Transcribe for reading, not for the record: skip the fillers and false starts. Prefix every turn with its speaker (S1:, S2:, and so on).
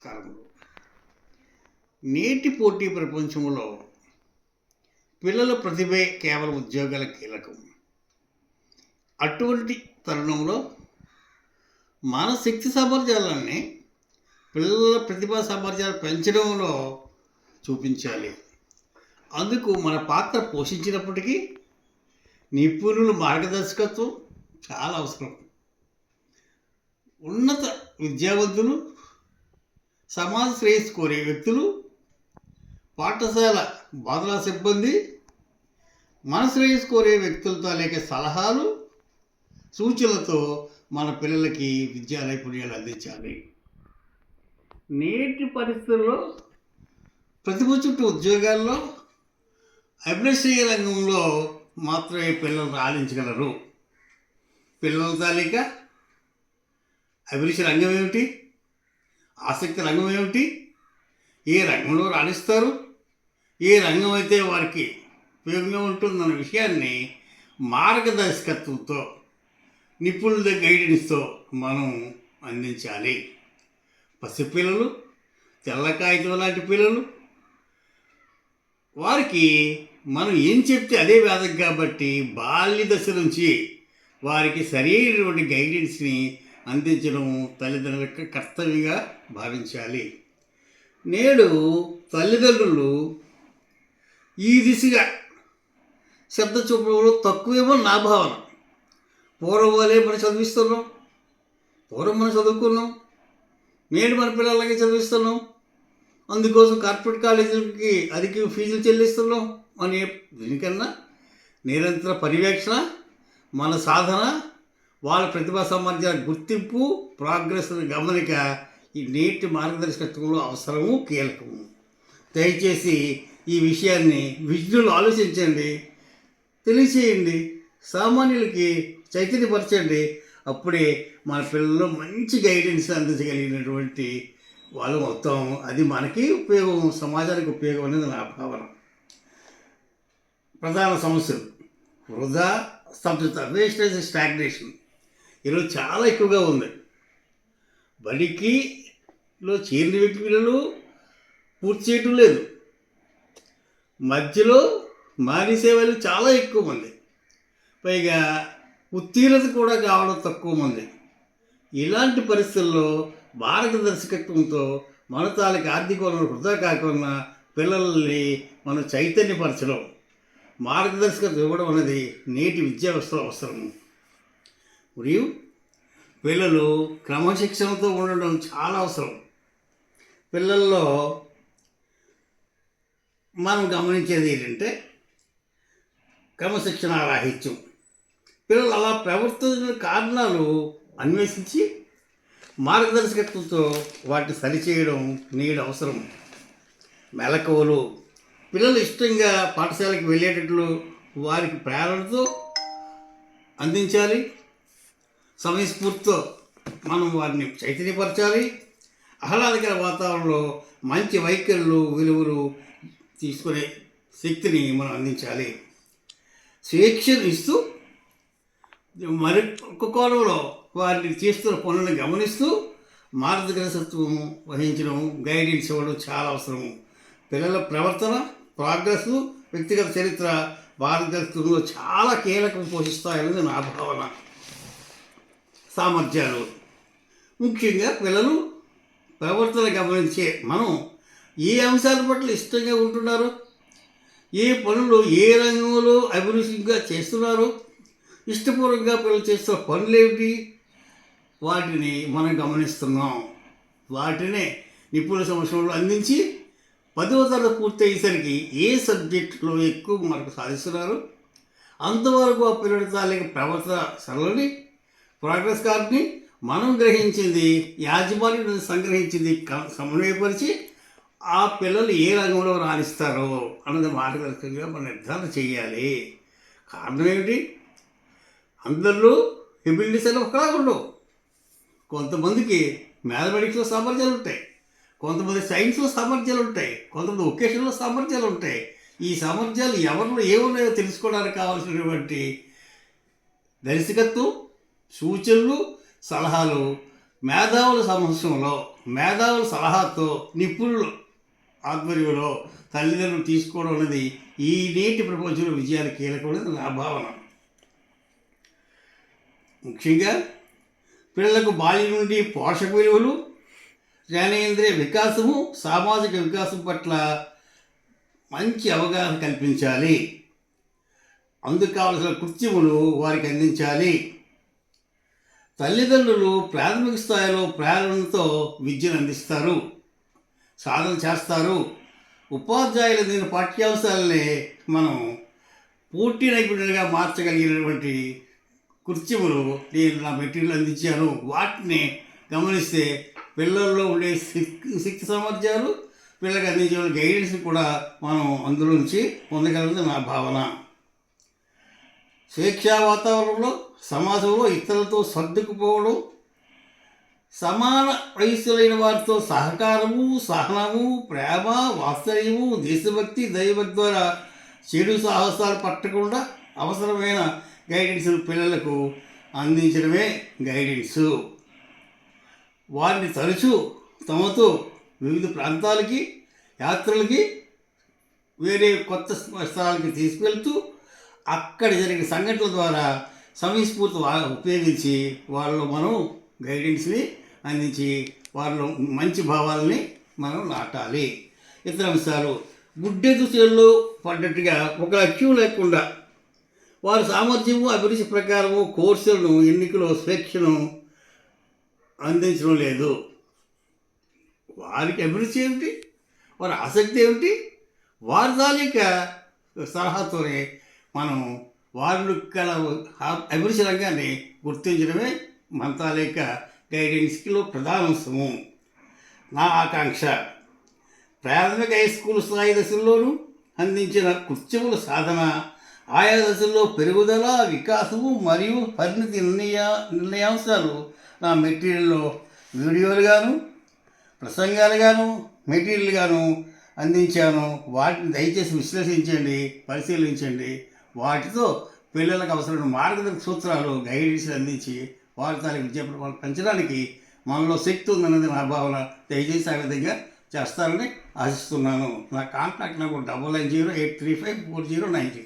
S1: కాలంలో నేటి పోటీ ప్రపంచంలో పిల్లల ప్రతిభే కేవలం ఉద్యోగాల కీలకం. అటువంటి తరుణంలో మన శక్తి సామర్థ్యాలన్నీ పిల్లల ప్రతిభా సామర్థ్యాలు పెంచడంలో చూపించాలి. అందుకు మన పాత్ర పోషించినప్పటికీ నిపుణుల మార్గదర్శకత్వం చాలా అవసరం. ఉన్నత విద్యావంతులు, సమాజ శ్రేయస్సు కోరే వ్యక్తులు, పాఠశాల బోధనా సిబ్బంది మన శ్రేయస్సు కోరే వ్యక్తులతో లేక సలహాలు సూచనలతో మన పిల్లలకి విద్యా నైపుణ్యాలు అందించాలి. నేటి పరిస్థితుల్లో ప్రతిభ చుట్టూ ఉద్యోగాల్లో అభినయ రంగంలో మాత్రమే పిల్లలు రాణించగలరు. పిల్లల తాలూక అభిరుచి రంగం ఏమిటి, ఆసక్తి రంగం ఏమిటి, ఏ రంగంలో రాణిస్తారు, ఏ రంగం అయితే వారికి ఉపయోగంగా ఉంటుందన్న విషయాన్ని మార్గదర్శకత్వంతో నిపుణుల గైడెన్స్తో మనం అందించాలి. పసిపిల్లలు, తెల్ల కాగితం లాంటి పిల్లలు, వారికి మనం ఏం చెప్తే అదే వేదం కాబట్టి బాల్య దశ నుంచి వారికి సరైనటువంటి గైడెన్స్ని అందించడం తల్లిదండ్రుల యొక్క కర్తవ్యంగా భావించాలి. నేడు తల్లిదండ్రులు ఈ దిశగా శ్రద్ధ చూపడంలో తక్కువేమో నా భావన. పూర్వం వాళ్ళే మనం చదివిస్తున్నాం, పూర్వం మనం చదువుకున్నాం, నేడు మన పిల్లలకి చదివిస్తున్నాం, అందుకోసం కార్పొరేట్ కాలేజీలకి అధిక ఫీజులు చెల్లిస్తున్నాం అనే దీనికన్నా నిరంతర పర్యవేక్షణ, మన సాధన, వాళ్ళ ప్రతిభా సామర్థ్యాల గుర్తింపు, ప్రోగ్రెస్ గమనిక ఈ నేటి మార్గదర్శకత్వంలో అవసరము, కీలకము. దయచేసి ఈ విషయాన్ని విజ్ఞులు ఆలోచించండి, తెలియచేయండి, సామాన్యులకి చైతన్యపరచండి. అప్పుడే మన పిల్లల్లో మంచి గైడెన్స్ అందించగలిగినటువంటి వాళ్ళు మొత్తం అది మనకి ఉపయోగం, సమాజానికి ఉపయోగం అనేది నా భావన. ప్రధాన సమస్యలు వృధా, స్తబ్దత, వేస్టేజ్, స్టాగ్నేషన్ ఈరోజు చాలా ఎక్కువగా ఉంది. బడికిలో చేరిన వ్యక్తి పిల్లలు పూర్తి చేయటం లేదు, మధ్యలో మానేసే వాళ్ళు చాలా ఎక్కువ మంది, పైగా ఉత్తీర్ణత కూడా కావడం తక్కువ మంది. ఇలాంటి పరిస్థితుల్లో మార్గదర్శకత్వంతో మన తాలూకు ఆర్థిక వనరులు వృధా కాకుండా పిల్లల్ని మనం చైతన్యపరచడం, మార్గదర్శకత్వం ఇవ్వడం అనేది నేటి విద్యా వ్యవస్థలో అవసరం. మరియు పిల్లలు క్రమశిక్షణతో ఉండడం చాలా అవసరం. పిల్లల్లో మనం గమనించేది ఏంటంటే క్రమశిక్షణ రాహిత్యం. పిల్లలు అలా ప్రవర్తించిన కారణాలు అన్వేషించి మార్గదర్శకత్వంతో వాటిని సరిచేయడం నేడు అవసరం. మెలకువలు పిల్లలు ఇష్టంగా పాఠశాలకు వెళ్ళేటట్లు వారికి ప్రేరణతో అందించాలి. సమయస్ఫూర్తితో మనం వారిని చైతన్యపరచాలి. ఆహ్లాదకర వాతావరణంలో మంచి వైఖరులు, విలువలు తీసుకునే శక్తిని మనం అందించాలి. స్వేచ్ఛను ఇస్తూ మరి ఒక కోణంలో వారిని చేస్తున్న పనులను గమనిస్తూ మార్గదర్శకత్వం వహించడం, గైడెన్స్ ఇవ్వడం చాలా అవసరము. పిల్లల ప్రవర్తన, ప్రోగ్రెస్, వ్యక్తిగత చరిత్ర మార్గదర్శకంలో చాలా కీలకం పోషిస్తాయన్నది నా భావన. సామర్థ్యాలు ముఖ్యంగా పిల్లలు ప్రవర్తన గమనించే మనం ఏ అంశాల పట్ల ఇష్టంగా ఉంటున్నారు, ఏ పనులు ఏ రంగంలో అభిరుచిగా చేస్తున్నారు, ఇష్టపూర్వకంగా పిల్లలు చేస్తున్న పనులు ఏమిటి, వాటిని మనం గమనిస్తున్నాం. వాటినే నిపుణుల సమక్షంలో అందించి 10వ తరగతి పూర్తి అయ్యేసరికి ఏ సబ్జెక్టులో ఎక్కువ మనకు సాధిస్తున్నారు అంతవరకు ఆ పిల్లడి తాలూకు ప్రవర్తన సరళని, ప్రోగ్రెస్ కార్డుని మనం గ్రహించింది, యాజమాన్యం సంగ్రహించింది సమన్వయపరిచి ఆ పిల్లలు ఏ రంగంలో రాణిస్తారో అన్నది మార్గదర్శకంగా మనం నిర్ధారణ చేయాలి. కారణం ఏమిటి, అందరిలో ఎబిలిటీస్ అని ఒకలా ఉండవు. కొంతమందికి మ్యాథమెటిక్స్లో సామర్థ్యాలు ఉంటాయి, కొంతమంది సైన్స్లో సామర్థ్యాలు ఉంటాయి, కొంతమంది వొకేషన్లో సామర్థ్యాలు ఉంటాయి. ఈ సామర్థ్యాలు ఎవరిలో ఏమున్నాయో తెలుసుకోవడానికి కావాల్సినటువంటి దర్శకత్వం, సూచనలు, సలహాలు మేధావుల సమక్షంలో మేధావుల సలహాతో నిపుణుల ఆధ్వర్యంలో తల్లిదండ్రులు తీసుకోవడం అనేది ఈ నేటి ప్రపంచంలో విజయాలు కీలకమైనది నా భావన. ముఖ్యంగా పిల్లలకు బాల్యం నుండి పోషక విలువలు, జ్ఞానేంద్రియ వికాసము, సామాజిక వికాసం పట్ల మంచి అవగాహన కల్పించాలి. అందుకు కావలసిన కృత్యములు వారికి అందించాలి. తల్లిదండ్రులు ప్రాథమిక స్థాయిలో ప్రేరణతో విద్యను అందిస్తారు, సాధన చేస్తారు. ఉపాధ్యాయులు దీని పాఠ్యాంశాలనే మనం పూర్తి నైపుణ్యంగా మార్చగలిగినటువంటి కృత్యములు నేను నా మెటీరియల్ అందించాను. వాటిని గమనిస్తే పిల్లల్లో ఉండే శక్తి సామర్థ్యాలు, పిల్లలకు అందించే గైడెన్స్ కూడా మనం అందులో నుంచి పొందగలది నా భావన. స్వేచ్ఛా వాతావరణంలో సమాజంలో ఇతరులతో సర్దుకుపోవడం, సమాన వయస్సులైన వారితో సహకారము, సహనము, ప్రేమ, వాత్సల్యము, దేశభక్తి, దైవభక్తి ద్వారా చెడు సాహసాలు పట్టకుండా అవసరమైన గైడెన్స్ పిల్లలకు అందించడమే గైడెన్సు. వారిని తరచూ తమతో వివిధ ప్రాంతాలకి, యాత్రలకి, వేరే కొత్త స్థలాలకి తీసుకువెళ్తూ అక్కడ జరిగిన సంఘటనల ద్వారా సమయస్ఫూర్తి ఉపయోగించి వాళ్ళలో మనం గైడెన్స్ని అందించి వాళ్ళలో మంచి భావాలని మనం నాటాలి. ఇతర అంశాలు గుడ్డెదు చేల్లో పడ్డట్టుగా ఒక లక్ష్యం లేకుండా వారి సామర్థ్యము, అభిరుచి ప్రకారము కోర్సులను, ఎన్నికలో స్వేచ్ఛను అందించడం లేదు. వారికి అభిరుచి ఏమిటి, వారి ఆసక్తి ఏమిటి, వారి తాలూకా సలహాతోనే మనం వాళ్ళు కల అభిరుచి రంగాన్ని గుర్తించడమే మన తాలూకా గైడెన్స్లో ప్రధాన అంశము. నా ఆకాంక్ష ప్రాథమిక హై స్కూల్ స్థాయి దశల్లోనూ అందించిన కృత్యముల సాధన ఆయా దశల్లో పెరుగుదల, వికాసము మరియు పరిణతి నిర్ణయాంశాలు నా మెటీరియల్లో వీడియోలుగాను, ప్రసంగాలుగాను, మెటీరియల్గాను అందించాను. వాటిని దయచేసి విశ్లేషించండి, పరిశీలించండి. వాటితో పిల్లలకు అవసరమైన మార్గదర్శక సూత్రాలు, గైడెన్స్ అందించి వారి తాలూకు విద్యా ప్రమాణాలు పెంచడానికి మనలో శక్తి ఉందన్నది నా భావన. దయచేసి ఆ విధంగా చేస్తారని ఆశిస్తున్నాను. నా కాంటాక్ట్ నెంబర్ 9908354090.